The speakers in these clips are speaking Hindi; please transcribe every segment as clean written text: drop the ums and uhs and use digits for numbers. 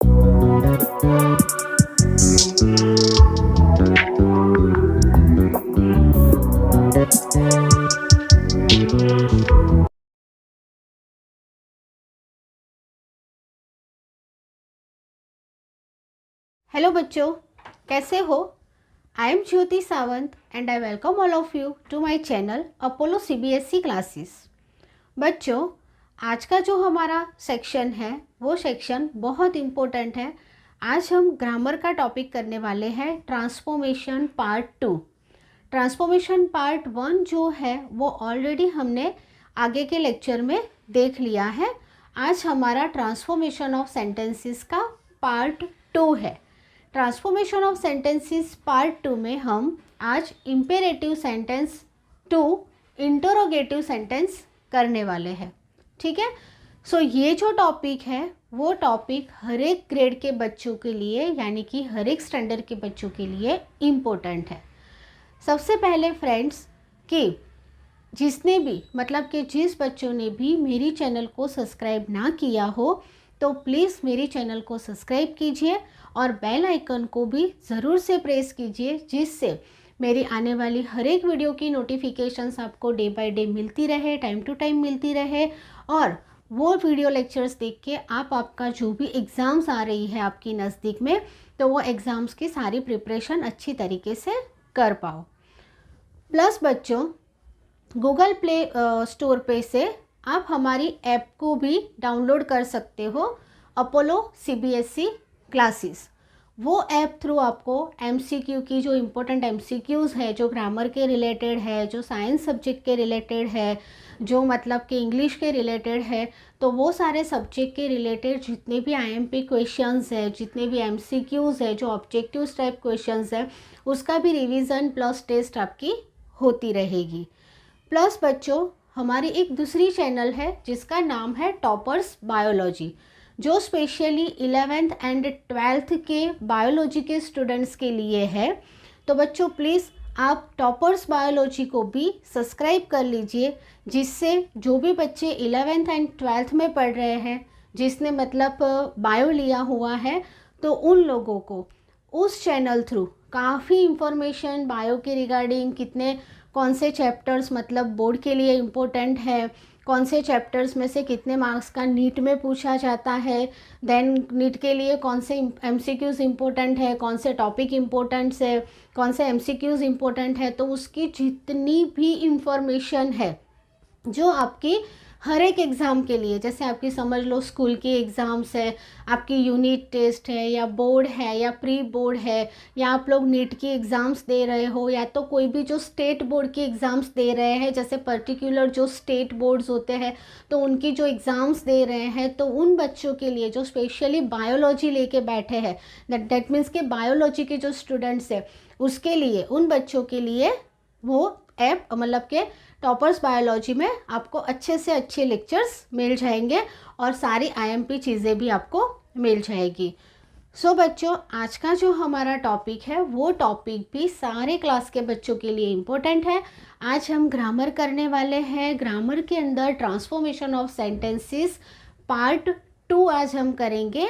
हेलो बच्चों, कैसे हो? I am Jyoti Sawant and I welcome all of you to my channel Apollo CBSE classes. बच्चों, आज का जो हमारा सेक्शन है वो सेक्शन बहुत इम्पोर्टेंट है। आज हम ग्रामर का टॉपिक करने वाले हैं, ट्रांसफॉर्मेशन पार्ट 2। ट्रांसफॉर्मेशन पार्ट 1 जो है वो ऑलरेडी हमने आगे के लेक्चर में देख लिया है। आज हमारा ट्रांसफॉर्मेशन ऑफ सेंटेंसेस का पार्ट 2 है। ट्रांसफॉर्मेशन ऑफ सेंटेंसेस पार्ट 2 में हम आज imperative sentence to interrogative sentence करने वाले हैं। ठीक है, सो ये जो टॉपिक है वो टॉपिक हर एक ग्रेड के बच्चों के लिए, यानी कि हर एक स्टैंडर्ड के बच्चों के लिए इम्पोर्टेंट है। सबसे पहले फ्रेंड्स, कि जिसने भी मतलब कि जिस बच्चों ने भी मेरी चैनल को सब्सक्राइब ना किया हो तो प्लीज़ मेरी चैनल को सब्सक्राइब कीजिए और बेल आइकन को भी ज़रूर से प्रेस कीजिए, जिससे मेरी आने वाली हर एक वीडियो की नोटिफिकेशंस आपको डे बाय डे मिलती रहे, टाइम टू टाइम मिलती रहे। और वो वीडियो लेक्चर्स देख के आपका जो भी एग्ज़ाम्स आ रही है आपकी नज़दीक में, तो वो एग्ज़ाम्स की सारी प्रिपरेशन अच्छी तरीके से कर पाओ। प्लस बच्चों, गूगल प्ले स्टोर पे से आप हमारी ऐप को भी डाउनलोड कर सकते हो, अपोलो सीबीएसई क्लासेस। वो ऐप थ्रू आपको एमसीक्यू की जो इम्पोर्टेंट एमसीक्यूज़ है, जो ग्रामर के रिलेटेड है, जो साइंस सब्जेक्ट के रिलेटेड है, जो मतलब कि इंग्लिश के रिलेटेड है, तो वो सारे सब्जेक्ट के रिलेटेड जितने भी आईएमपी क्वेश्चंस है, जितने भी एमसीक्यूज़ है, जो ऑब्जेक्टिव टाइप क्वेश्चंस है, उसका भी रिवीजन प्लस टेस्ट आपकी होती रहेगी। प्लस बच्चों, हमारी एक दूसरी चैनल है जिसका नाम है टॉपर्स बायोलॉजी, जो स्पेशली 11th एंड 12th के बायोलॉजी के स्टूडेंट्स के लिए है। तो बच्चों प्लीज़ आप टॉपर्स बायोलॉजी को भी सब्सक्राइब कर लीजिए, जिससे जो भी बच्चे 11th एंड 12th में पढ़ रहे हैं, जिसने मतलब बायो लिया हुआ है, तो उन लोगों को उस चैनल थ्रू काफ़ी इंफॉर्मेशन बायो के रिगार्डिंग, कितने कौन से चैप्टर्स मतलब बोर्ड के लिए इम्पोर्टेंट है, कौन से चैप्टर्स में से कितने मार्क्स का नीट में पूछा जाता है, देन नीट के लिए कौन से एमसीक्यूज़ इम्पोर्टेंट है, कौन से टॉपिक इम्पोर्टेंट्स है, कौन से एमसीक्यूज़ इम्पोर्टेंट है, तो उसकी जितनी भी इंफॉर्मेशन है जो आपकी हर एक एग्ज़ाम के लिए, जैसे आपकी समझ लो स्कूल की एग्ज़ाम्स है, आपकी यूनिट टेस्ट है, या बोर्ड है, या प्री बोर्ड है, या आप लोग नीट की एग्ज़ाम्स दे रहे हो, या तो कोई भी जो स्टेट बोर्ड की एग्ज़ाम्स दे रहे हैं, जैसे पर्टिकुलर जो स्टेट बोर्ड्स होते हैं तो उनकी जो एग्ज़ाम्स दे रहे हैं, तो उन बच्चों के लिए जो स्पेशली बायोलॉजी लेके बैठे हैं, दैट मीन्स के बायोलॉजी के जो स्टूडेंट्स हैं, उसके लिए, उन बच्चों के लिए वो ऐप मतलब के टॉपर्स बायोलॉजी में आपको अच्छे से अच्छे लेक्चर्स मिल जाएंगे और सारी आईएमपी चीज़ें भी आपको मिल जाएगी। सो बच्चों, आज का जो हमारा टॉपिक है वो टॉपिक भी सारे क्लास के बच्चों के लिए इम्पोर्टेंट है। आज हम ग्रामर करने वाले हैं। ग्रामर के अंदर ट्रांसफॉर्मेशन ऑफ सेंटेंसेस पार्ट 2 आज हम करेंगे।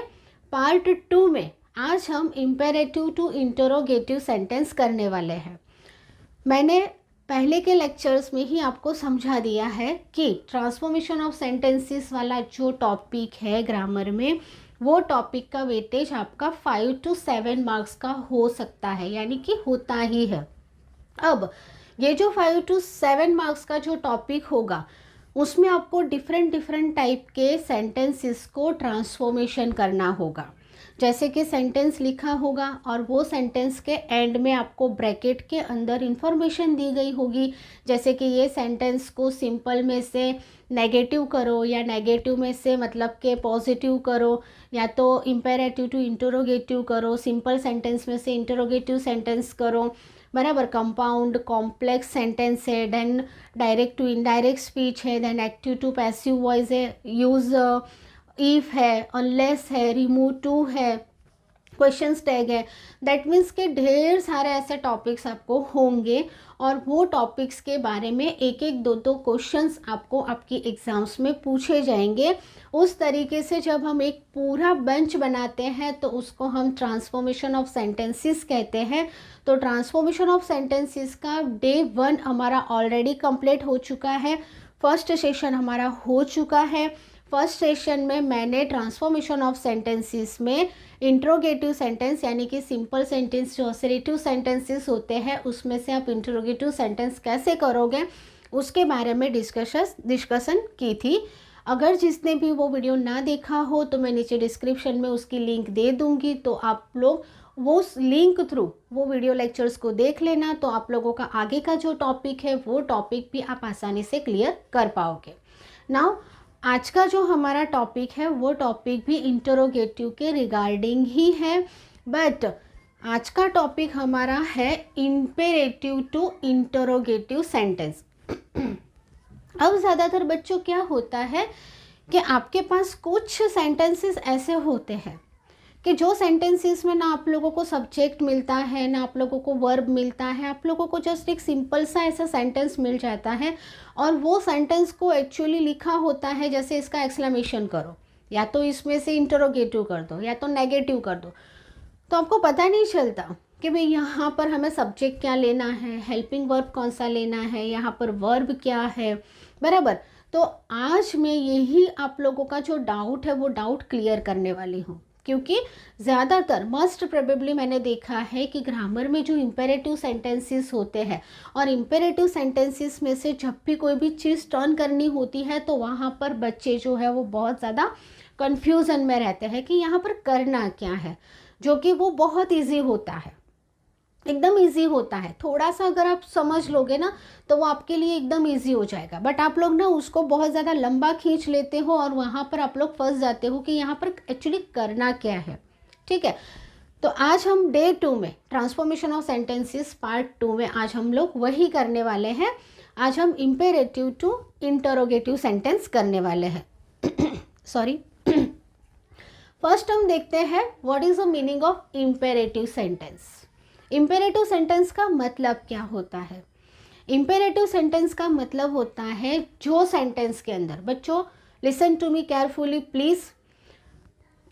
पार्ट 2 में आज हम इम्पेरेटिव टू इंटरोगेटिव सेंटेंस करने वाले हैं। मैंने पहले के लेक्चर्स में ही आपको समझा दिया है कि ट्रांसफॉर्मेशन ऑफ सेंटेंसेस वाला जो टॉपिक है ग्रामर में, वो टॉपिक का वेटेज आपका 5 to 7 मार्क्स का हो सकता है, यानी कि होता ही है। अब ये जो 5 to 7 मार्क्स का जो टॉपिक होगा, उसमें आपको डिफरेंट टाइप के सेंटेंसेस को ट्रांसफॉर्मेशन करना होगा। जैसे कि सेंटेंस लिखा होगा और वो सेंटेंस के एंड में आपको ब्रैकेट के अंदर इंफॉर्मेशन दी गई होगी, जैसे कि ये सेंटेंस को सिंपल में से नेगेटिव करो, या नेगेटिव में से मतलब के पॉजिटिव करो, या तो इम्पेरेटिव टू इंटरोगेटिव करो, सिंपल सेंटेंस में से इंटरोगेटिव सेंटेंस करो, बराबर। कंपाउंड कॉम्प्लेक्स सेंटेंस है, then direct to indirect speech है, then active to passive voice है, यूज़ इफ है, अनलेस है, रिमूव टू है, क्वेश्चंस टैग है। दैट मीन्स के ढेर सारे ऐसे टॉपिक्स आपको होंगे और वो टॉपिक्स के बारे में एक एक दो दो क्वेश्चंस आपको आपकी एग्ज़ाम्स में पूछे जाएंगे। उस तरीके से जब हम एक पूरा बेंच बनाते हैं तो उसको हम ट्रांसफॉर्मेशन ऑफ सेंटेंसेस कहते हैं। तो ट्रांसफॉर्मेशन ऑफ सेंटेंसेस का डे 1 हमारा ऑलरेडी कंप्लीट हो चुका है। फर्स्ट सेशन हमारा हो चुका है। फर्स्ट सेशन में मैंने ट्रांसफॉर्मेशन ऑफ सेंटेंसेस में इंट्रोगेटिव सेंटेंस यानी कि सिंपल सेंटेंस जो असर्टिव सेंटेंसेस होते हैं उसमें से आप इंट्रोगेटिव सेंटेंस कैसे करोगे उसके बारे में डिस्कशन की थी। अगर जिसने भी वो वीडियो ना देखा हो तो मैं नीचे डिस्क्रिप्शन में उसकी लिंक दे दूंगी, तो आप लोग वो लिंक थ्रू वो वीडियो लेक्चर्स को देख लेना, तो आप लोगों का आगे का जो टॉपिक है वो टॉपिक भी आप आसानी से क्लियर कर पाओगे। नाउ आज का जो हमारा टॉपिक है वो टॉपिक भी इंटरोगेटिव के रिगार्डिंग ही है, बट आज का टॉपिक हमारा है इम्पेरेटिव टू इंटरोगेटिव सेंटेंस। अब ज़्यादातर बच्चों क्या होता है कि आपके पास कुछ सेंटेंसेस ऐसे होते हैं कि जो सेंटेंसेस में ना आप लोगों को सब्जेक्ट मिलता है ना आप लोगों को वर्ब मिलता है, आप लोगों को जस्ट एक सिंपल सा ऐसा सेंटेंस मिल जाता है और वो सेंटेंस को एक्चुअली लिखा होता है जैसे इसका एक्सक्लेमेशन करो, या तो इसमें से इंटरोगेटिव कर दो या तो नेगेटिव कर दो, तो आपको पता नहीं चलता कि भाई यहाँ पर हमें सब्जेक्ट क्या लेना है, हेल्पिंग वर्ब कौन सा लेना है, यहाँ पर वर्ब क्या है, बराबर। तो आज मैं यही आप लोगों का जो डाउट है वो डाउट क्लियर करने वाली हूँ, क्योंकि ज़्यादातर मोस्ट प्रोबेबली मैंने देखा है कि ग्रामर में जो इम्पेरेटिव सेंटेंसेस होते हैं और इम्पेरेटिव सेंटेंसेस में से जब भी कोई भी चीज़ टर्न करनी होती है तो वहाँ पर बच्चे जो है वो बहुत ज़्यादा कन्फ्यूज़न में रहते हैं कि यहाँ पर करना क्या है, जो कि वो बहुत ईजी होता है, एकदम इजी होता है। थोड़ा सा अगर आप समझ लोगे ना तो वो आपके लिए एकदम इजी हो जाएगा, बट आप लोग ना उसको बहुत ज़्यादा लंबा खींच लेते हो और वहाँ पर आप लोग फंस जाते हो कि यहाँ पर एक्चुअली करना क्या है। ठीक है, तो आज हम डे 2 में ट्रांसफॉर्मेशन ऑफ सेंटेंसेस पार्ट 2 में आज हम लोग वही करने वाले हैं। आज हम इम्पेरेटिव टू इंटरोगेटिव सेंटेंस करने वाले हैं। सॉरी। फर्स्ट हम देखते हैं what is the meaning of imperative sentence. Imperative sentence का मतलब क्या होता है? इम्पेरेटिव सेंटेंस का मतलब होता है जो सेंटेंस के अंदर, बच्चों listen to me carefully please,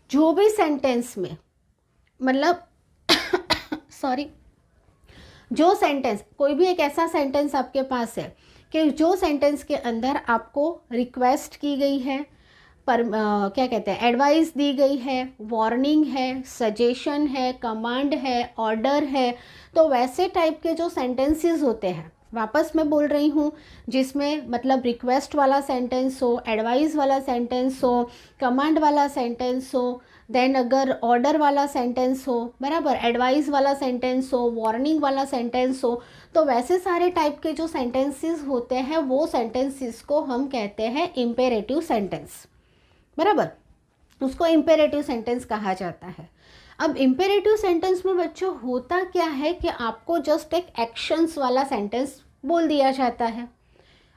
जो भी सेंटेंस में मतलब सॉरी, जो सेंटेंस, कोई भी एक ऐसा सेंटेंस आपके पास है कि जो सेंटेंस के अंदर आपको रिक्वेस्ट की गई है, पर क्या कहते हैं, एडवाइस दी गई है, वार्निंग है, सजेशन है, कमांड है, ऑर्डर है, तो वैसे टाइप के जो सेंटेंसेस होते हैं, वापस मैं बोल रही हूँ, जिसमें मतलब रिक्वेस्ट वाला सेंटेंस हो, एडवाइस वाला सेंटेंस हो, कमांड वाला सेंटेंस हो, देन अगर ऑर्डर वाला सेंटेंस हो, बराबर, एडवाइस वाला सेंटेंस हो, वार्निंग वाला सेंटेंस हो, तो वैसे सारे टाइप के जो सेंटेंसेस होते हैं वो सेंटेंसेस को हम कहते हैं इम्पेरेटिव सेंटेंस, बराबर, उसको इम्पेरेटिव सेंटेंस कहा जाता है। अब इम्पेरेटिव सेंटेंस में बच्चों होता क्या है कि आपको जस्ट एक एक्शंस वाला सेंटेंस बोल दिया जाता है।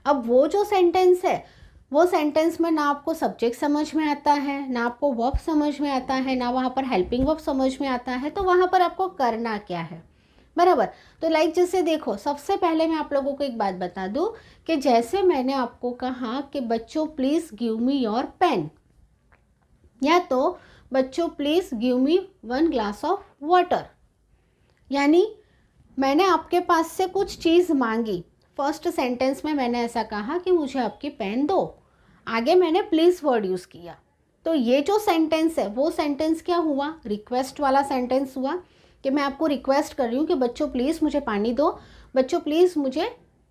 अब वो जो सेंटेंस है वो सेंटेंस में ना आपको सब्जेक्ट समझ में आता है, ना आपको वर्ब समझ में आता है, ना वहाँ पर हेल्पिंग वर्ब समझ में आता है, तो वहाँ पर आपको करना क्या है, बराबर। तो लाइक जैसे देखो, सबसे पहले मैं आप लोगों को एक बात बता दूँ कि जैसे मैंने आपको कहा कि बच्चों please give me your pen, या तो बच्चों please give me 1 glass of water, यानी मैंने आपके पास से कुछ चीज़ मांगी। फर्स्ट सेंटेंस में मैंने ऐसा कहा कि मुझे आपकी पेन दो, आगे मैंने प्लीज़ वर्ड यूज़ किया, तो ये जो सेंटेंस है वो सेंटेंस क्या हुआ, रिक्वेस्ट वाला सेंटेंस हुआ कि मैं आपको रिक्वेस्ट कर रही हूँ कि बच्चों प्लीज़ मुझे पानी दो, बच्चों प्लीज़ मुझे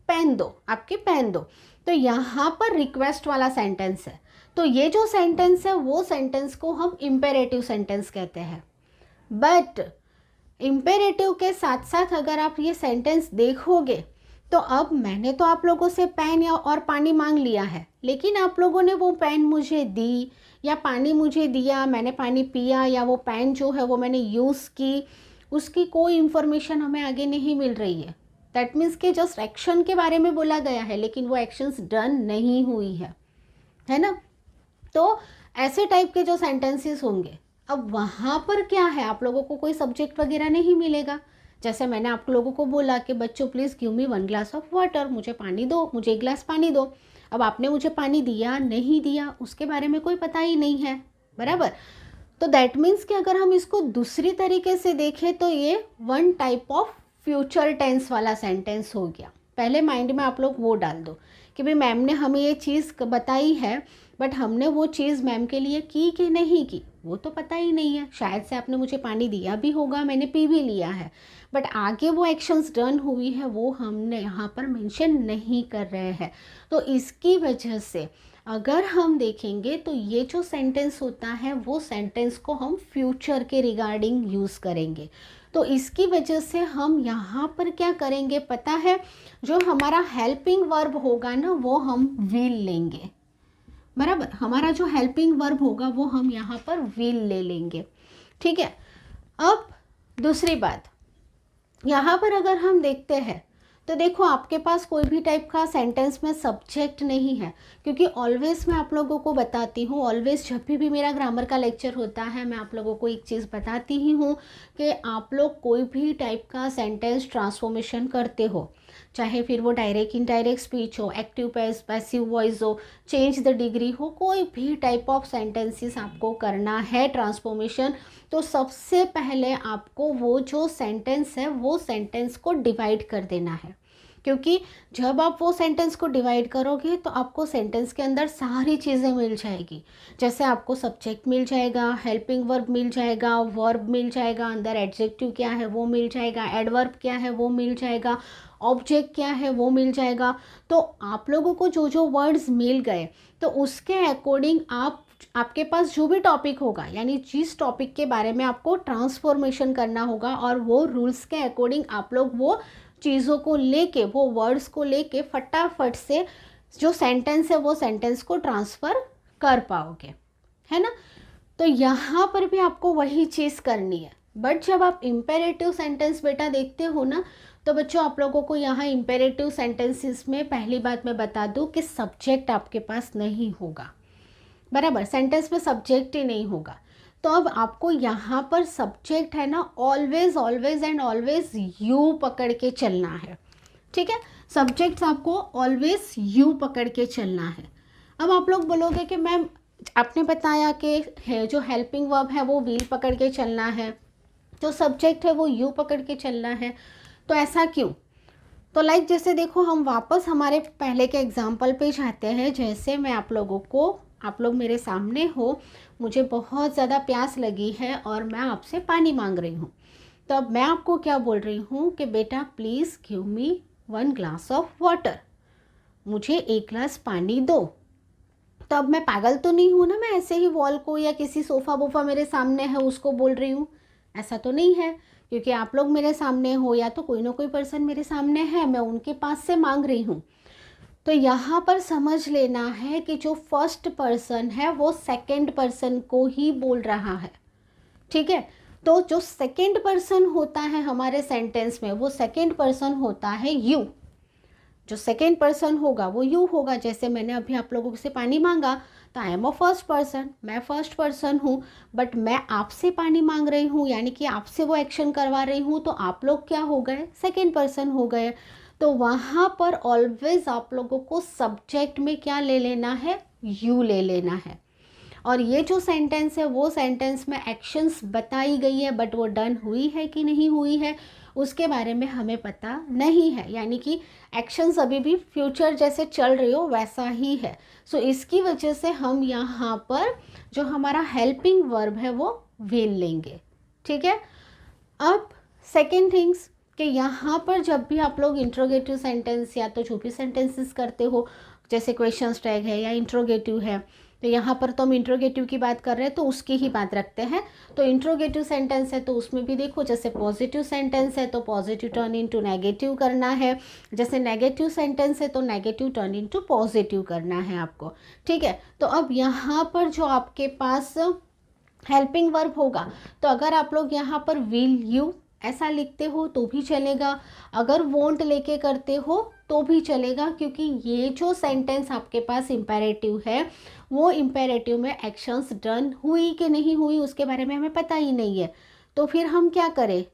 पेन दो, आपकी पेन दो, तो यहाँ पर रिक्वेस्ट वाला सेंटेंस है। तो ये जो सेंटेंस है वो सेंटेंस को हम इम्पेरेटिव सेंटेंस कहते हैं। बट इम्पेरेटिव के साथ साथ अगर आप ये सेंटेंस देखोगे तो अब मैंने तो आप लोगों से पेन या और पानी मांग लिया है, लेकिन आप लोगों ने वो पेन मुझे दी या पानी मुझे दिया, मैंने पानी पिया या वो पेन जो है वो मैंने यूज़ की, उसकी कोई इन्फॉर्मेशन हमें आगे नहीं मिल रही है। दैट मीन्स कि जस्ट एक्शन के बारे में बोला गया है लेकिन वो एक्शंस डन नहीं हुई है ना। तो ऐसे टाइप के जो सेंटेंसेस होंगे, अब वहाँ पर क्या है, आप लोगों को कोई सब्जेक्ट वगैरह नहीं मिलेगा। जैसे मैंने आप लोगों को बोला कि बच्चों please give me 1 glass of water, मुझे पानी दो, मुझे 1 ग्लास पानी दो। अब आपने मुझे पानी दिया नहीं दिया उसके बारे में कोई पता ही नहीं है, बराबर। तो दैट मीन्स कि अगर हम इसको दूसरी तरीके से देखें तो ये one type of future tense वाला सेंटेंस हो गया। पहले माइंड में आप लोग वो डाल दो कि भाई मैम ने हमें ये चीज़ बताई है, बट हमने वो चीज़ मैम के लिए की कि नहीं की वो तो पता ही नहीं है। शायद से आपने मुझे पानी दिया भी होगा, मैंने पी भी लिया है, बट आगे वो एक्शंस डन हुई है वो हमने यहाँ पर मेंशन नहीं कर रहे हैं। तो इसकी वजह से अगर हम देखेंगे तो ये जो सेंटेंस होता है वो सेंटेंस को हम फ्यूचर के रिगार्डिंग यूज़ करेंगे। तो इसकी वजह से हम यहाँ पर क्या करेंगे पता है, जो हमारा हेल्पिंग वर्ब होगा ना वो हम विल लेंगे, बराबर। हमारा जो हेल्पिंग वर्ब होगा वो हम यहाँ पर विल ले लेंगे, ठीक है। अब दूसरी बात, यहाँ पर अगर हम देखते हैं तो देखो आपके पास कोई भी टाइप का सेंटेंस में सब्जेक्ट नहीं है, क्योंकि ऑलवेज मैं आप लोगों को बताती हूँ, ऑलवेज जब भी मेरा ग्रामर का लेक्चर होता है मैं आप लोगों को एक चीज़ बताती ही हूँ कि आप लोग कोई भी टाइप का सेंटेंस ट्रांसफॉर्मेशन करते हो, चाहे फिर वो डायरेक्ट इनडायरेक्ट स्पीच हो, एक्टिव पैसिव वॉइस हो, चेंज द डिग्री हो, कोई भी टाइप ऑफ सेंटेंसेस आपको करना है ट्रांसफॉर्मेशन, तो सबसे पहले आपको वो जो सेंटेंस है वो सेंटेंस को डिवाइड कर देना है। क्योंकि जब आप वो सेंटेंस को डिवाइड करोगे तो आपको सेंटेंस के अंदर सारी चीज़ें मिल जाएगी। जैसे आपको सब्जेक्ट मिल जाएगा, हेल्पिंग वर्ब मिल जाएगा, वर्ब मिल जाएगा, अंदर एडजेक्टिव क्या है वो मिल जाएगा, एडवर्ब क्या है वो मिल जाएगा, ऑब्जेक्ट क्या है वो मिल जाएगा। तो आप लोगों को जो जो वर्ड्स मिल गए तो उसके अकॉर्डिंग आपके पास जो भी टॉपिक होगा, यानी जिस टॉपिक के बारे में आपको ट्रांसफॉर्मेशन करना होगा, और वो रूल्स के अकॉर्डिंग आप लोग वो चीज़ों को लेके, वो वर्ड्स को लेके फटाफट से जो सेंटेंस है वो सेंटेंस को ट्रांसफ़र कर पाओगे, है ना। तो यहाँ पर भी आपको वही चीज़ करनी है। बट जब आप इम्पेरेटिव सेंटेंस बेटा देखते हो ना, तो बच्चों आप लोगों को यहाँ इम्पेरेटिव सेंटेंसेस में पहली बात मैं बता दूँ कि सब्जेक्ट आपके पास नहीं होगा, बराबर। सेंटेंस में सब्जेक्ट ही नहीं होगा। तो अब आपको यहाँ पर सब्जेक्ट है ना, always always and always you पकड़ के चलना है, ठीक है। सब्जेक्ट्स आपको ऑलवेज यू पकड़ के चलना है। अब आप लोग बोलोगे कि मैम आपने बताया कि है जो हेल्पिंग वर्ब है वो विल पकड़ के चलना है, जो सब्जेक्ट है वो यू पकड़ के चलना है, तो ऐसा क्यों। तो लाइक जैसे देखो हम वापस हमारे पहले के एग्जाम्पल पे जाते हैं। जैसे मैं आप लोगों को, आप लोग मेरे सामने हो, मुझे बहुत ज़्यादा प्यास लगी है और मैं आपसे पानी मांग रही हूँ। तो अब मैं आपको क्या बोल रही हूँ कि बेटा please give me 1 glass of water, मुझे 1 ग्लास पानी दो। तो अब मैं पागल तो नहीं हूँ ना, मैं ऐसे ही वॉल को या किसी सोफ़ा वोफ़ा मेरे सामने है उसको बोल रही हूँ, ऐसा तो नहीं है। क्योंकि आप लोग मेरे सामने हो या तो कोई ना कोई पर्सन मेरे सामने है, मैं उनके पास से मांग रही हूँ। तो यहाँ पर समझ लेना है कि जो फर्स्ट पर्सन है वो सेकंड पर्सन को ही बोल रहा है, ठीक है। तो जो सेकंड पर्सन होता है हमारे सेंटेंस में वो सेकंड पर्सन होता है यू। जो सेकंड पर्सन होगा वो यू होगा। जैसे मैंने अभी आप लोगों से पानी मांगा तो I am a first person, मैं फर्स्ट पर्सन हूँ, बट मैं आपसे पानी मांग रही हूँ, यानी कि आपसे वो एक्शन करवा रही हूँ, तो आप लोग क्या हो गए, सेकंड पर्सन हो गए। तो वहाँ पर ऑलवेज आप लोगों को सब्जेक्ट में क्या ले लेना है, यू ले लेना है। और ये जो सेंटेंस है वो सेंटेंस में एक्शंस बताई गई है, बट वो डन हुई है कि नहीं हुई है उसके बारे में हमें पता नहीं है, यानी कि एक्शंस अभी भी फ्यूचर जैसे चल रही हो वैसा ही है। सो इसकी वजह से हम यहाँ पर जो हमारा हेल्पिंग वर्ब है वो विल लेंगे, ठीक है। अब सेकेंड थिंग्स कि यहाँ पर जब भी आप लोग इंट्रोगेटिव सेंटेंस या तो जो भी सेंटेंसेस करते हो, जैसे क्वेश्चन टैग है या इंट्रोगेटिव है, तो यहाँ पर तो हम इंट्रोगेटिव की बात कर रहे हैं तो उसकी ही बात रखते हैं। तो इंट्रोगेटिव सेंटेंस है तो उसमें भी देखो, जैसे पॉजिटिव सेंटेंस है तो पॉजिटिव टर्न इनटू नेगेटिव करना है, जैसे नेगेटिव सेंटेंस है तो नेगेटिव टर्न इनटू पॉजिटिव करना है आपको, ठीक है। तो अब यहाँ पर जो आपके पास हेल्पिंग वर्ब होगा, तो अगर आप लोग यहाँ पर विल यू ऐसा लिखते हो तो भी चलेगा, अगर वोंट लेके करते हो तो भी चलेगा, क्योंकि ये जो सेंटेंस आपके पास इम्पेरेटिव है वो इम्पेरेटिव में एक्शंस डन हुई कि नहीं हुई उसके बारे में हमें पता ही नहीं है, तो फिर हम क्या करें,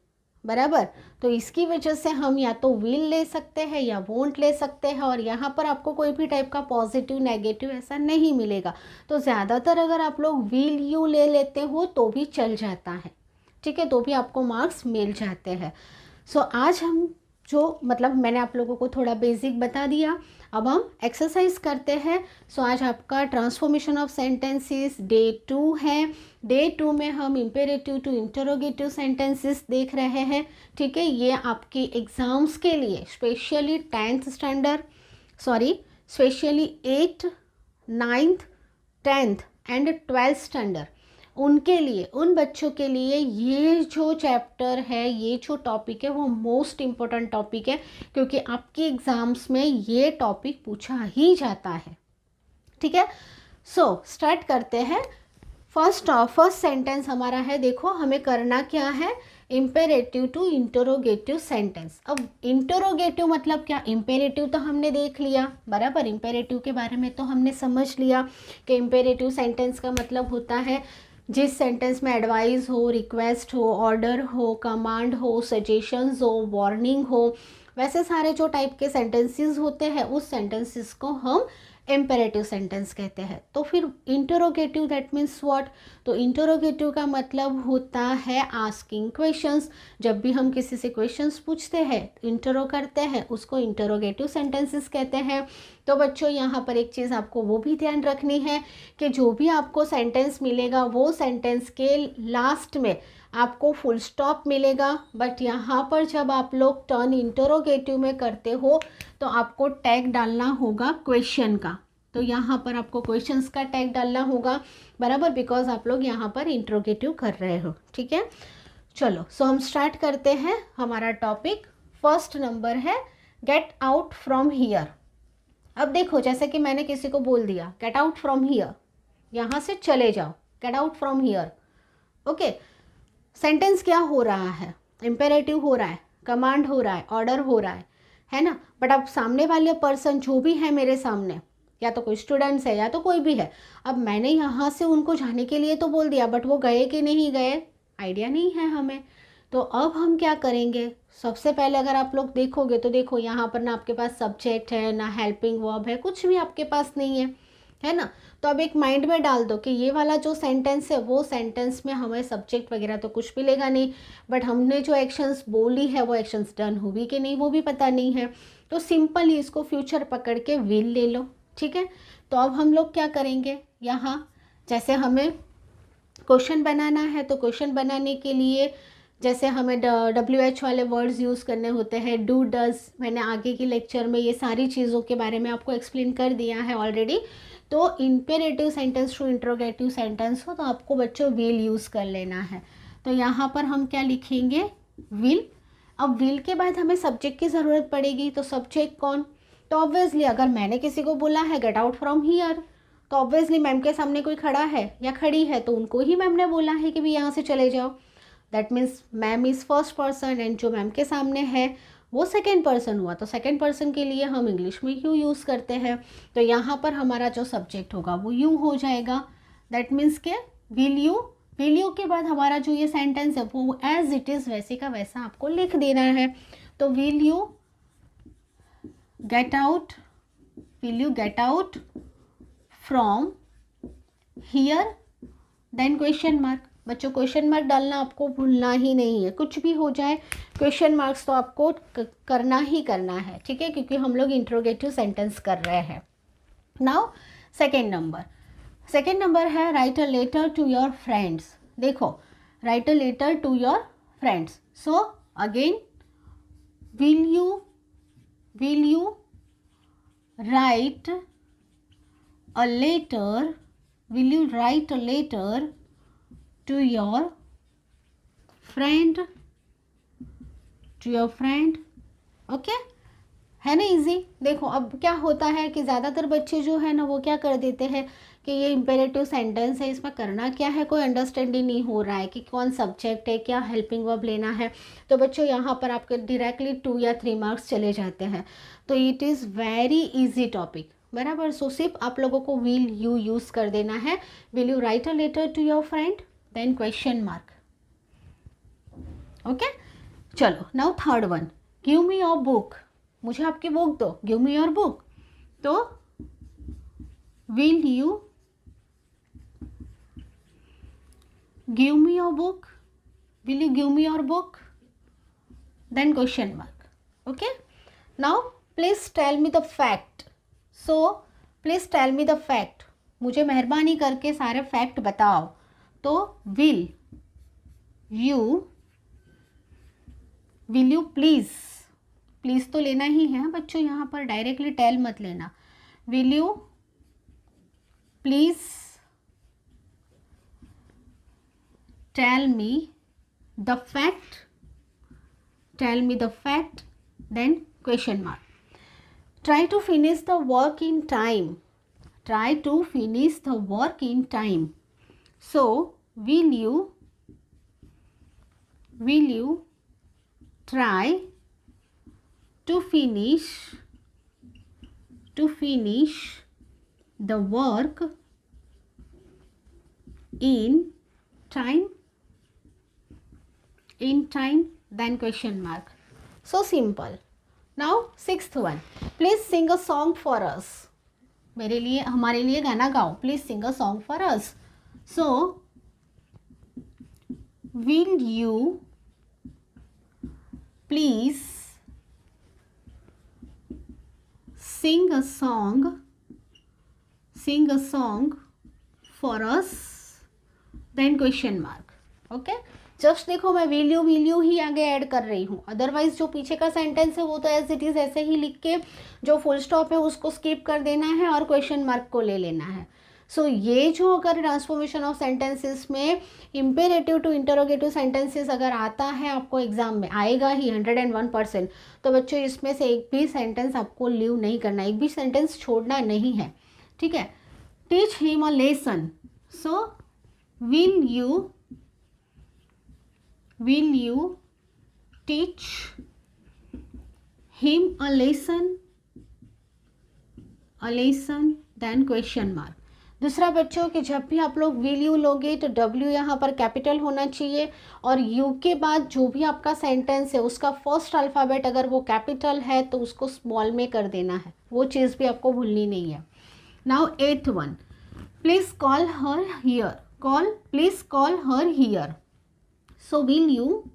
बराबर। तो इसकी वजह से हम या तो विल ले सकते हैं या वोंट ले सकते हैं, और यहाँ पर आपको कोई भी टाइप का पॉजिटिव नेगेटिव ऐसा नहीं मिलेगा। तो ज़्यादातर अगर आप लोग विल यू ले लेते हो तो भी चल जाता है, ठीक है, तो भी आपको मार्क्स मिल जाते हैं। सो आज हम जो मतलब मैंने आप लोगों को थोड़ा बेसिक बता दिया, अब हम एक्सरसाइज करते हैं। सो आज आपका ट्रांसफॉर्मेशन ऑफ सेंटेंसेस डे 2 है। डे 2 में हम इम्पेरेटिव टू इंटरोगेटिव सेंटेंसेस देख रहे हैं, ठीक है। ये आपके एग्ज़ाम्स के लिए specially 10th standard specially 8th 9th 10th and 12th standard, उनके लिए, उन बच्चों के लिए ये जो चैप्टर है, ये जो टॉपिक है वो मोस्ट इम्पोर्टेंट टॉपिक है, क्योंकि आपके एग्ज़ाम्स में ये टॉपिक पूछा ही जाता है, ठीक है। सो स्टार्ट करते हैं। फर्स्ट सेंटेंस हमारा है, देखो हमें करना क्या है, इम्पेरेटिव टू इंटरोगेटिव सेंटेंस। अब इंटरोगेटिव मतलब क्या, इम्पेरेटिव तो हमने देख लिया, बराबर, इम्पेरेटिव के बारे में तो हमने समझ लिया कि इम्पेरेटिव सेंटेंस का मतलब होता है जिस सेंटेंस में एडवाइस हो, रिक्वेस्ट हो, ऑर्डर हो, कमांड हो, सजेशंस हो, वार्निंग हो, वैसे सारे जो टाइप के सेंटेंसेस होते हैं उस सेंटेंसेस को हम इम्पेरेटिव सेंटेंस कहते हैं। तो फिर इंटरोगेटिव दैट मीन्स व्हाट, तो इंटरोगेटिव का मतलब होता है आस्किंग क्वेश्चंस। जब भी हम किसी से क्वेश्चंस पूछते हैं, इंटरो करते हैं, उसको इंटरोगेटिव सेंटेंसेस कहते हैं। तो बच्चों यहाँ पर एक चीज़ आपको वो भी ध्यान रखनी है कि जो भी आपको सेंटेंस मिलेगा वो सेंटेंस के लास्ट में आपको फुल स्टॉप मिलेगा, बट यहाँ पर जब आप लोग टर्न इंटरोगेटिव में करते हो तो आपको टैग डालना होगा क्वेश्चन का। तो यहाँ पर आपको क्वेश्चंस का टैग डालना होगा, बराबर, बिकॉज आप लोग यहाँ पर इंटरोगेटिव कर रहे हो, ठीक है। चलो सो हम स्टार्ट करते हैं हमारा टॉपिक। फर्स्ट नंबर है गेट आउट फ्रॉम हियर। अब देखो, जैसे कि मैंने किसी को बोल दिया गेट आउट फ्रॉम हियर, यहाँ से चले जाओ, gate out from here, okay. Sentence क्या हो रहा है, इम्पेरेटिव हो रहा है, कमांड हो रहा है, ऑर्डर हो रहा है ना। बट अब सामने वाले पर्सन जो भी है मेरे सामने, या तो कोई स्टूडेंट्स है या तो कोई भी है, अब मैंने यहाँ से उनको जाने के लिए तो बोल दिया, बट वो गए कि नहीं गए आइडिया नहीं है हमें। तो अब हम क्या करेंगे, सबसे पहले अगर आप लोग देखोगे तो देखो यहाँ पर ना आपके पास सब्जेक्ट है, ना हेल्पिंग वर्ब है, कुछ भी आपके पास नहीं है ना। तो अब एक माइंड में डाल दो कि ये वाला जो सेंटेंस है वो सेंटेंस में हमें सब्जेक्ट वगैरह तो कुछ भी लेगा नहीं, बट हमने जो एक्शंस बोली है वो एक्शंस डन हुई कि नहीं वो भी पता नहीं है। तो सिंपल ही इसको फ्यूचर पकड़ के विल ले लो, ठीक है। तो अब हम लोग क्या करेंगे, यहाँ जैसे हमें क्वेश्चन बनाना है तो क्वेश्चन बनाने के लिए जैसे हमें WH वाले वर्ड्स यूज़ करने होते हैं, डू डज, मैंने आगे की लेक्चर में ये सारी चीज़ों के बारे में आपको एक्सप्लेन कर दिया है ऑलरेडी। तो imperative sentence to interrogative sentence हो तो आपको बच्चों विल यूज़ कर लेना है। तो यहाँ पर हम क्या लिखेंगे, विल। अब विल के बाद हमें सब्जेक्ट की ज़रूरत पड़ेगी, तो सब्जेक्ट कौन, तो ऑब्वियसली अगर मैंने किसी को बोला है गेट आउट फ्रॉम हियर, तो ऑब्वियसली मैम के सामने कोई खड़ा है या खड़ी है तो उनको ही मैम ने बोला है कि भी यहाँ से चले जाओ। That means ma'am is first person and जो मैम के सामने है वो सेकेंड पर्सन हुआ। तो सेकेंड पर्सन के लिए हम इंग्लिश में यू यूज़ करते हैं। तो यहाँ पर हमारा जो सब्जेक्ट होगा वो यू हो जाएगा। दैट मीन्स के विल यू के बाद हमारा जो ये सेंटेंस है वो एज इट इज़ वैसे का वैसा आपको लिख देना है। तो will you get out from here, then question mark. बच्चों क्वेश्चन मार्क डालना आपको भूलना ही नहीं है, कुछ भी हो जाए क्वेश्चन मार्क्स तो आपको करना ही करना है, ठीक है, क्योंकि हम लोग इंट्रोगेटिव सेंटेंस कर रहे हैं। नाउ सेकेंड नंबर है write a letter to your friends. देखो write a letter to your friends, so again will you write a letter, will you write a letter to your friend, okay, है ना इजी। देखो अब क्या होता है कि ज़्यादातर बच्चे जो है ना वो क्या कर देते हैं कि ये इम्पेरेटिव सेंटेंस है, इसमें करना क्या है, कोई अंडरस्टैंडिंग नहीं हो रहा है कि कौन सब्जेक्ट है, क्या हेल्पिंग वर्ब लेना है, तो बच्चों यहाँ पर आपके डायरेक्टली 2 या 3 मार्क्स चले जाते हैं। तो it is very easy topic, बराबर। सो सिर्फ आप लोगों को विल यू यूज़ कर देना है। Will you write a letter to your friend, then question mark. Okay, चलो now third one, give me your book, मुझे आपकी बुक दो, गिव मी योर बुक। तो will you give me your book, will you give me your book, then question mark. Okay, now please tell me the fact. So please tell me the fact, मुझे मेहरबानी करके सारे फैक्ट बताओ। तो विल यू प्लीज़, प्लीज़ तो लेना ही है बच्चों, यहाँ पर डायरेक्टली टेल मत लेना। Will you please tell me the fact, tell me the fact, then question mark. Try to finish the work in time, try to finish the work in time. So will you try to finish the work in time, then question mark. So simple. Now sixth one, please sing a song for us, मेरे लिए, हमारे लिए गाना गाओ, please sing a song for us. So will you please sing a song for us, then question mark. Okay, just देखो मैं विल यू ही आगे ऐड कर रही हूँ, अदरवाइज जो पीछे का सेंटेंस है वो तो एज इट इज़ ऐसे ही लिख के जो फुल स्टॉप है उसको स्किप कर देना है और क्वेश्चन मार्क को ले लेना है। सो ये जो अगर ट्रांसफॉर्मेशन ऑफ सेंटेंसेस में इम्पेरेटिव टू इंटरोगेटिव सेंटेंसेस अगर आता है आपको एग्जाम में, आएगा ही 101%, तो बच्चों इसमें से एक भी सेंटेंस आपको लीव नहीं करना, एक भी सेंटेंस छोड़ना नहीं है, ठीक है। Teach him a lesson, so will you teach him a lesson, then question mark. दूसरा बच्चों कि जब भी आप लोग विल यू लोगे तो डब्ल्यू यहाँ पर कैपिटल होना चाहिए और यू के बाद जो भी आपका सेंटेंस है उसका फर्स्ट अल्फ़ाबेट अगर वो कैपिटल है तो उसको स्मॉल में कर देना है, वो चीज़ भी आपको भूलनी नहीं है। नाउ एथ one, please call her here, please call her here. So will you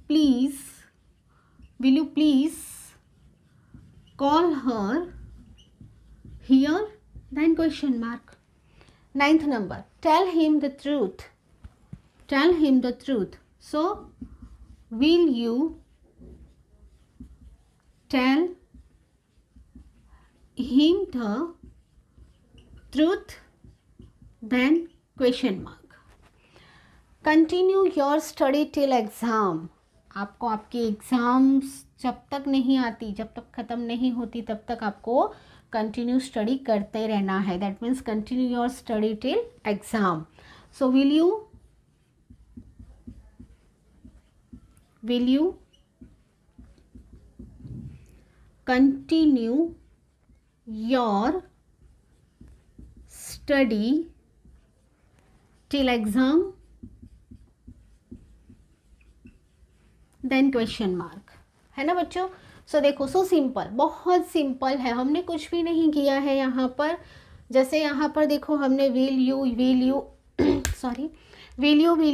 please call her here, then question mark. Ninth number, tell him the truth, so will you tell him the truth, then question mark. Continue your study till exam, आपको आपकी एग्ज़ाम्स जब तक नहीं आती, जब तक ख़त्म नहीं होती तब तक आपको कंटिन्यू स्टडी करते रहना है, that means continue your study till exam. So will you continue your study till exam, then question mark, है ना बच्चों। सो देखो, सो सिंपल, बहुत सिंपल है, हमने कुछ भी नहीं किया है यहाँ पर। जैसे यहाँ पर देखो हमने विल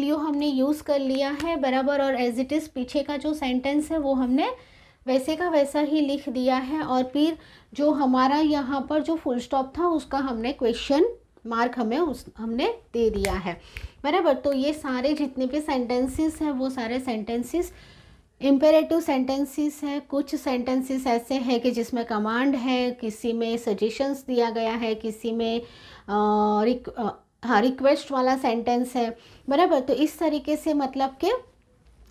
यू हमने यूज़ कर लिया है, बराबर, और एज इट इज़ पीछे का जो सेंटेंस है वो हमने वैसे का वैसा ही लिख दिया है और फिर जो हमारा यहाँ पर जो फुल स्टॉप था उसका हमने क्वेश्चन मार्क हमने दे दिया है, बराबर। तो ये सारे जितने भी सेंटेंसेस हैं वो सारे सेंटेंसेस इम्पेरेटिव सेंटेंसेस है। कुछ सेंटेंसेस ऐसे हैं कि जिसमें कमांड है, किसी में सजेशंस दिया गया है, किसी में रिक्वेस्ट वाला सेंटेंस है, बराबर। तो इस तरीके से मतलब के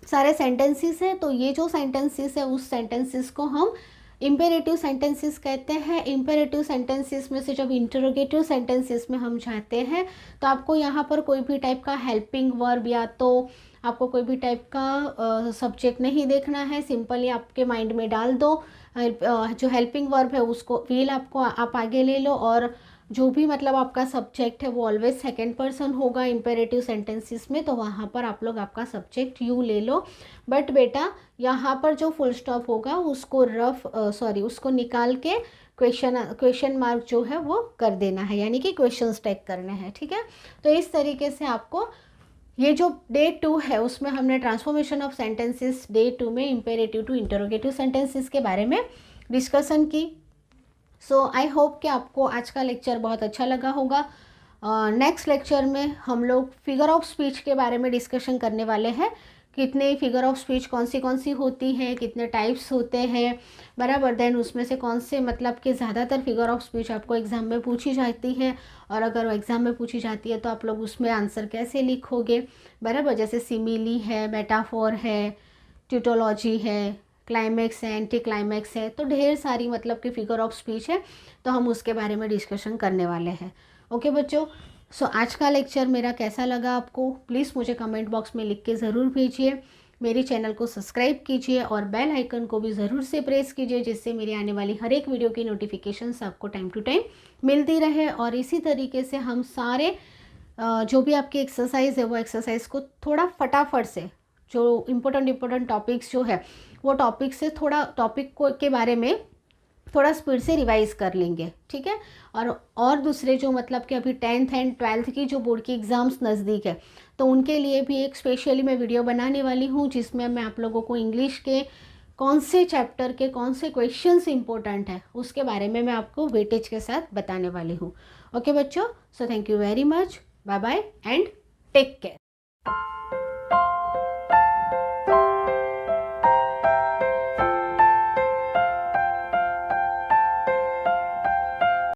सारे सेंटेंसेस हैं। तो ये जो सेंटेंसेस है उस सेंटेंसेस को हम इम्पेरेटिव सेंटेंसेस कहते हैं। इम्पेरेटिव सेंटेंसेस में से जब इंटरोगेटिव सेंटेंसेस में हम जाते हैं तो आपको यहाँ पर कोई भी टाइप का हेल्पिंग वर्ब या तो आपको कोई भी टाइप का सब्जेक्ट नहीं देखना है, सिंपली आपके माइंड में डाल दो जो हेल्पिंग वर्ब है उसको विल आपको आप आगे ले लो, और जो भी मतलब आपका सब्जेक्ट है वो ऑलवेज सेकेंड पर्सन होगा इम्पेरेटिव सेंटेंसेस में, तो वहाँ पर आप लोग आपका सब्जेक्ट यू ले लो। बट बेटा यहाँ पर जो फुल स्टॉप होगा उसको उसको निकाल के क्वेश्चन मार्क जो है वो कर देना है, यानी कि क्वेश्चन टैग करने हैं, ठीक है। तो इस तरीके से आपको ये जो डे 2 है उसमें हमने ट्रांसफॉर्मेशन ऑफ सेंटेंसेस डे 2 में इम्पेरेटिव टू इंटरोगेटिव सेंटेंसेस के बारे में डिस्कशन की। सो आई होप कि आपको आज का लेक्चर बहुत अच्छा लगा होगा। नेक्स्ट लेक्चर में हम लोग फिगर ऑफ स्पीच के बारे में डिस्कशन करने वाले हैं, कितने फिगर ऑफ स्पीच कौन सी होती हैं, कितने टाइप्स होते हैं, बराबर। देन उसमें से कौन से मतलब कि ज़्यादातर फिगर ऑफ स्पीच आपको एग्ज़ाम में पूछी जाती है, और अगर वो एग्ज़ाम में पूछी जाती है तो आप लोग उसमें आंसर कैसे लिखोगे, बराबर। जैसे सिमिली है, मेटाफोर है, ट्यूटोलॉजी है, क्लाइमैक्स है, एंटी क्लाइमैक्स है, तो ढेर सारी मतलब कि फिगर ऑफ स्पीच है, तो हम उसके बारे में डिस्कशन करने वाले हैं। ओके बच्चों, सो आज का लेक्चर मेरा कैसा लगा आपको, प्लीज़ मुझे कमेंट बॉक्स में लिख के ज़रूर भेजिए। मेरे चैनल को सब्सक्राइब कीजिए और बेल आइकन को भी ज़रूर से प्रेस कीजिए, जिससे मेरी आने वाली हर एक वीडियो की नोटिफिकेशंस आपको टाइम टू टाइम मिलती रहे। और इसी तरीके से हम सारे जो भी आपकी एक्सरसाइज है वो एक्सरसाइज को थोड़ा फटाफट से, जो इम्पोर्टेंट टॉपिक्स जो है वो टॉपिक से थोड़ा टॉपिक को के बारे में थोड़ा स्पीड से रिवाइज कर लेंगे, ठीक है। और दूसरे जो मतलब कि अभी 10th एंड 12th की जो बोर्ड की एग्ज़ाम्स नज़दीक है, तो उनके लिए भी एक स्पेशली मैं वीडियो बनाने वाली हूँ, जिसमें मैं आप लोगों को इंग्लिश के कौन से चैप्टर के कौन से क्वेश्चंस इंपॉर्टेंट है उसके बारे में मैं आपको वेटेज के साथ बताने वाली हूँ। ओके बच्चों, so thank you very much, bye bye and take care.